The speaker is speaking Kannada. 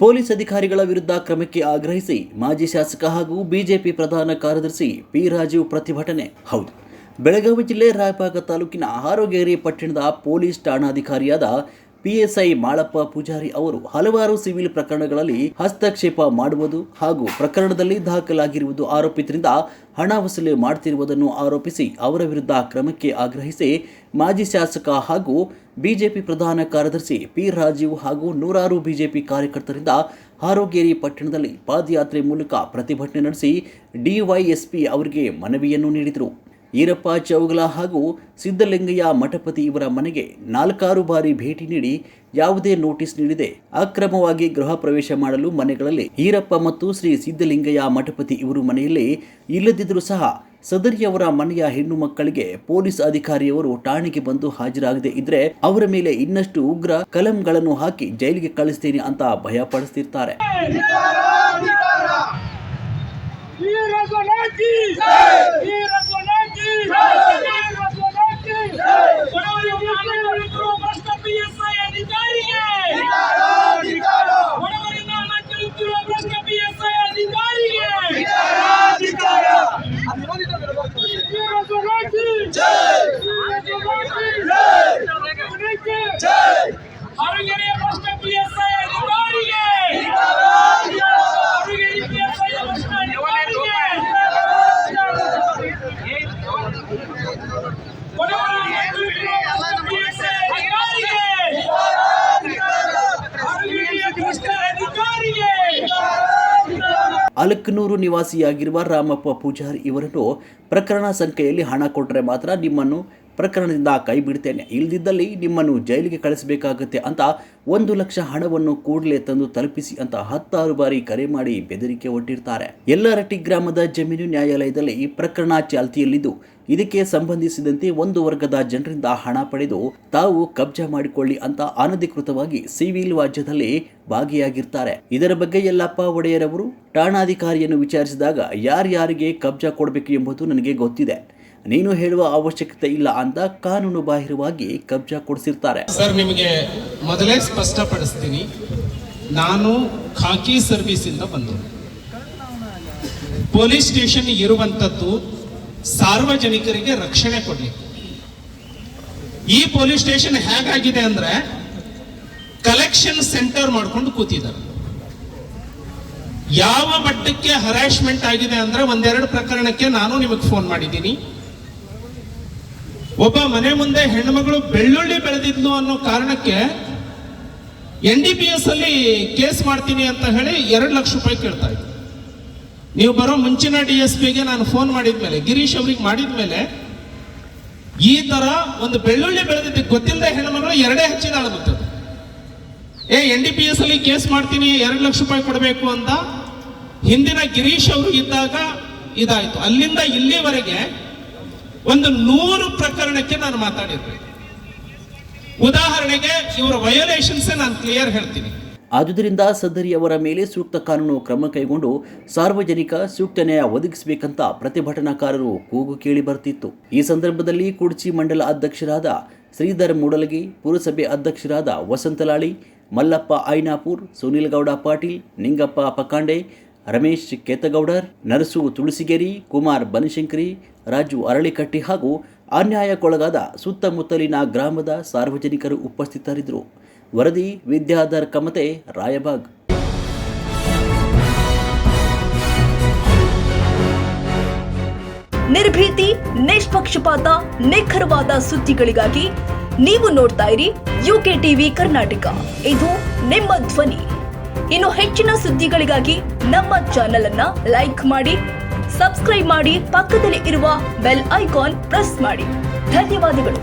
ಪೊಲೀಸ್ ಅಧಿಕಾರಿಗಳ ವಿರುದ್ಧ ಕ್ರಮಕ್ಕೆ ಆಗ್ರಹಿಸಿ ಮಾಜಿ ಶಾಸಕ ಹಾಗೂ ಬಿಜೆಪಿ ಪ್ರಧಾನ ಕಾರ್ಯದರ್ಶಿ ಪಿ ರಾಜೀವ್ ಪ್ರತಿಭಟನೆ. ಹೌದು, ಬೆಳಗಾವಿ ಜಿಲ್ಲೆ ರಾಯಬಾಗ ತಾಲೂಕಿನ ಹಾರೋಗೇರಿ ಪಟ್ಟಣದ ಪೊಲೀಸ್ ಠಾಣಾಧಿಕಾರಿಯಾದ PSI ಮಾಳಪ್ಪ ಪೂಜಾರಿ ಅವರು ಹಲವಾರು ಸಿವಿಲ್ ಪ್ರಕರಣಗಳಲ್ಲಿ ಹಸ್ತಕ್ಷೇಪ ಮಾಡುವುದು ಹಾಗೂ ಪ್ರಕರಣದಲ್ಲಿ ದಾಖಲಾಗಿರುವುದು ಆರೋಪಿತರಿಂದ ಹಣ ವಸೂಲಿ ಮಾಡುತ್ತಿರುವುದನ್ನು ಆರೋಪಿಸಿ ಅವರ ವಿರುದ್ಧ ಕ್ರಮಕ್ಕೆ ಆಗ್ರಹಿಸಿ ಮಾಜಿ ಶಾಸಕ ಹಾಗೂ ಬಿಜೆಪಿ ಪ್ರಧಾನ ಕಾರ್ಯದರ್ಶಿ ಪಿ ರಾಜೀವ್ ಹಾಗೂ ನೂರಾರು ಬಿಜೆಪಿ ಕಾರ್ಯಕರ್ತರಿಂದ ಹಾರೋಗೇರಿ ಪಟ್ಟಣದಲ್ಲಿ ಪಾದಯಾತ್ರೆ ಮೂಲಕ ಪ್ರತಿಭಟನೆ ನಡೆಸಿ DYSP ಅವರಿಗೆ ಮನವಿಯನ್ನು ನೀಡಿದರು. ಈರಪ್ಪ ಚೌಗಲ ಹಾಗೂ ಸಿದ್ದಲಿಂಗಯ್ಯ ಮಠಪತಿ ಇವರ ಮನೆಗೆ 4 ಬಾರಿ ಭೇಟಿ ನೀಡಿ ಯಾವುದೇ ನೋಟಿಸ್ ನೀಡದೆ ಅಕ್ರಮವಾಗಿ ಗೃಹ ಪ್ರವೇಶ ಮಾಡಲು ಮನೆಗಳಲ್ಲಿ ಈರಪ್ಪ ಮತ್ತು ಶ್ರೀ ಸಿದ್ದಲಿಂಗಯ್ಯ ಮಠಪತಿ ಇವರು ಮನೆಯಲ್ಲಿ ಇಲ್ಲದಿದ್ದರೂ ಸಹ ಸದರಿಯವರ ಮನೆಯ ಹೆಣ್ಣು ಮಕ್ಕಳಿಗೆ ಪೊಲೀಸ್ ಅಧಿಕಾರಿಯವರು ಠಾಣೆಗೆ ಬಂದು ಹಾಜರಾಗದೆ ಇದ್ರೆ ಅವರ ಮೇಲೆ ಇನ್ನಷ್ಟು ಉಗ್ರ ಕಲಂಗಳನ್ನು ಹಾಕಿ ಜೈಲಿಗೆ ಕಳಿಸ್ತೇನೆ ಅಂತ ಭಯಪಡಿಸುತ್ತಿರ್ತಾರೆ. ಅಲಕನೂರು ನಿವಾಸಿಯಾಗಿರುವ ರಾಮಪ್ಪ ಪೂಜಾರಿ ಇವರನ್ನು ಪ್ರಕರಣ ಸಂಖ್ಯೆಯಲ್ಲಿ ಹಣ ಕೊಟ್ಟರೆ ಮಾತ್ರ ನಿಮ್ಮನ್ನು ಪ್ರಕರಣದಿಂದ ಕೈ ಬಿಡ್ತೇನೆ, ಇಲ್ಲದಿದ್ದಲ್ಲಿ ನಿಮ್ಮನ್ನು ಜೈಲಿಗೆ ಕಳಿಸಬೇಕಾಗುತ್ತೆ ಅಂತ 1 ಲಕ್ಷ ಹಣವನ್ನು ಕೂಡಲೇ ತಂದು ತಲುಪಿಸಿ ಅಂತ 10 ಬಾರಿ ಕರೆ ಮಾಡಿ ಬೆದರಿಕೆ ಒಡ್ಡಿರ್ತಾರೆ. ಯಲ್ಲಾರಟ್ಟಿ ಗ್ರಾಮದ ಜಮೀನು ನ್ಯಾಯಾಲಯದಲ್ಲಿ ಈ ಪ್ರಕರಣ ಚಾಲ್ತಿಯಲ್ಲಿದ್ದು ಇದಕ್ಕೆ ಸಂಬಂಧಿಸಿದಂತೆ ಒಂದು ವರ್ಗದ ಜನರಿಂದ ಹಣ ಪಡೆದು ತಾವು ಕಬ್ಜಾ ಮಾಡಿಕೊಳ್ಳಿ ಅಂತ ಅನಧಿಕೃತವಾಗಿ ಸಿವಿಲ್ ವಾಜ್ಯದಲ್ಲಿ ಭಾಗಿಯಾಗಿರ್ತಾರೆ. ಇದರ ಬಗ್ಗೆ ಯಲ್ಲಪ್ಪ ಒಡೆಯರ್ ಅವರು ಠಾಣಾಧಿಕಾರಿಯನ್ನು ವಿಚಾರಿಸಿದಾಗ ಯಾರ್ಯಾರಿಗೆ ಕಬ್ಜಾ ಕೊಡಬೇಕು ಎಂಬುದು ನನಗೆ ಗೊತ್ತಿದೆ, ನೀನು ಹೇಳುವ ಅವಶ್ಯಕತೆ ಇಲ್ಲ ಅಂತ ಕಾನೂನು ಬಾಹಿರವಾಗಿ ಕಬ್ಜಾ ಕೊಡಿಸಿರ್ತಾರೆ. ಸರ್, ನಿಮಗೆ ಮೊದಲೇ ಸ್ಪಷ್ಟಪಡಿಸ್ತೀನಿ, ನಾನು ಖಾಕಿ ಸರ್ವಿಸ್ ಇಂದ ಬಂದು ಪೊಲೀಸ್ ಸ್ಟೇಷನ್ ಇರುವಂತದ್ದು ಸಾರ್ವಜನಿಕರಿಗೆ ರಕ್ಷಣೆ ಕೊಡ್ಲಿಕ್ಕೆ. ಈ ಪೊಲೀಸ್ ಸ್ಟೇಷನ್ ಹೇಗಾಗಿದೆ ಅಂದ್ರೆ ಕಲೆಕ್ಷನ್ ಸೆಂಟರ್ ಮಾಡ್ಕೊಂಡು ಕೂತಿದ್ದಾರೆ. ಯಾವ ಮಟ್ಟಕ್ಕೆ ಹರಾಸ್ಮೆಂಟ್ ಆಗಿದೆ ಅಂದ್ರೆ 1-2 ಪ್ರಕರಣಕ್ಕೆ ನಾನು ನಿಮಗೆ ಫೋನ್ ಮಾಡಿದ್ದೀನಿ. ಒಬ್ಬ ಮನೆ ಮುಂದೆ ಹೆಣ್ಮಗಳು ಬೆಳ್ಳುಳ್ಳಿ ಬೆಳೆದಿದ್ಲು ಅನ್ನೋ ಕಾರಣಕ್ಕೆ NDPS ಅಲ್ಲಿ ಕೇಸ್ ಮಾಡ್ತೀನಿ ಅಂತ ಹೇಳಿ 2 ಲಕ್ಷ ರೂಪಾಯಿ ಕೇಳ್ತಾ ಇದ್ರು. ನೀವು ಬರೋ ಮುಂಚಿನ DSPಗೆ ನಾನು ಫೋನ್ ಮಾಡಿದ್ಮೇಲೆ, ಗಿರೀಶ್ ಅವ್ರಿಗೆ ಮಾಡಿದ್ಮೇಲೆ, ಈ ತರ ಒಂದು ಬೆಳ್ಳುಳ್ಳಿ ಬೆಳೆದಿದ್ದಕ್ಕೆ ಗೊತ್ತಿಲ್ಲದೆ ಹೆಣ್ಮಗಳು 2 ಹಚ್ಚಿದಾಳ. ಗೊತ್ತದು NDPS ಅಲ್ಲಿ ಕೇಸ್ ಮಾಡ್ತೀನಿ 2 ಲಕ್ಷ ರೂಪಾಯಿ ಕೊಡಬೇಕು ಅಂತ ಹಿಂದಿನ ಗಿರೀಶ್ ಅವರು ಇದ್ದಾಗ ಇದಾಯ್ತು. ಅಲ್ಲಿಂದ ಇಲ್ಲಿವರೆಗೆ 100 ಪ್ರಕರಣಕ್ಕೆ ನಾನು ಮಾತಾಡಿದ್ದೆ. ಉದಾಹರಣೆಗೆ ಇವರ ವಯೋಲೇಷನ್ಸ್ ನಾನು ಕ್ಲಿಯರ್ ಹೇಳ್ತೀನಿ. ಆದುದರಿಂದ ಸದರಿಯವರ ಮೇಲೆ ಸೂಕ್ತ ಕಾನೂನು ಕ್ರಮ ಕೈಗೊಂಡು ಸಾರ್ವಜನಿಕ ಸೂಕ್ತ ನ್ಯಾಯ ಒದಗಿಸಬೇಕಂತ ಪ್ರತಿಭಟನಾಕಾರರು ಕೂಗು ಕೇಳಿ ಬರ್ತಿತ್ತು. ಈ ಸಂದರ್ಭದಲ್ಲಿ ಕುಡ್ಚಿ ಮಂಡಲ ಅಧ್ಯಕ್ಷರಾದ ಶ್ರೀಧರ್ ಮೂಡಲಗಿ, ಪುರಸಭೆ ಅಧ್ಯಕ್ಷರಾದ ವಸಂತಲಾಳಿ, ಮಲ್ಲಪ್ಪ ಐನಾಪುರ್, ಸುನಿಲ್ ಗೌಡ ಪಾಟೀಲ್, ನಿಂಗಪ್ಪ ಪಕಾಂಡೆ, ರಮೇಶ್ ಕೇತಗೌಡರ್, ನರಸು ತುಳಸಿಗೇರಿ, ಕುಮಾರ್ ಬನಶಂಕರಿ, ರಾಜು ಅರಳಿಕಟ್ಟಿ ಹಾಗೂ ಅನ್ಯಾಯಕ್ಕೊಳಗಾದ ಸುತ್ತಮುತ್ತಲಿನ ಗ್ರಾಮದ ಸಾರ್ವಜನಿಕರು ಉಪಸ್ಥಿತರಿದ್ದರು. ವರದಿ ವಿದ್ಯಾಧರ್ ಕಮತೆ, ರಾಯಬಾಗ್. ನಿರ್ಭೀತಿ, ನಿಷ್ಪಕ್ಷಪಾತ, ನಿಖರವಾದ ಸುದ್ದಿಗಳಿಗಾಗಿ ನೀವು ನೋಡ್ತಾ ಇರಿ UKTV ಕರ್ನಾಟಕ. ಇದು ನಿಮ್ಮ ಧ್ವನಿ. ಇನ್ನು ಹೆಚ್ಚಿನ ಸುದ್ದಿಗಳಿಗಾಗಿ ನಮ್ಮ ಚಾನೆಲ್ ಅನ್ನ ಲೈಕ್ ಮಾಡಿ, ಸಬ್ಸ್ಕ್ರೈಬ್ ಮಾಡಿ, ಪಕ್ಕದಲ್ಲಿ ಇರುವ ಬೆಲ್ ಐಕಾನ್ ಪ್ರೆಸ್ ಮಾಡಿ. ಧನ್ಯವಾದಗಳು.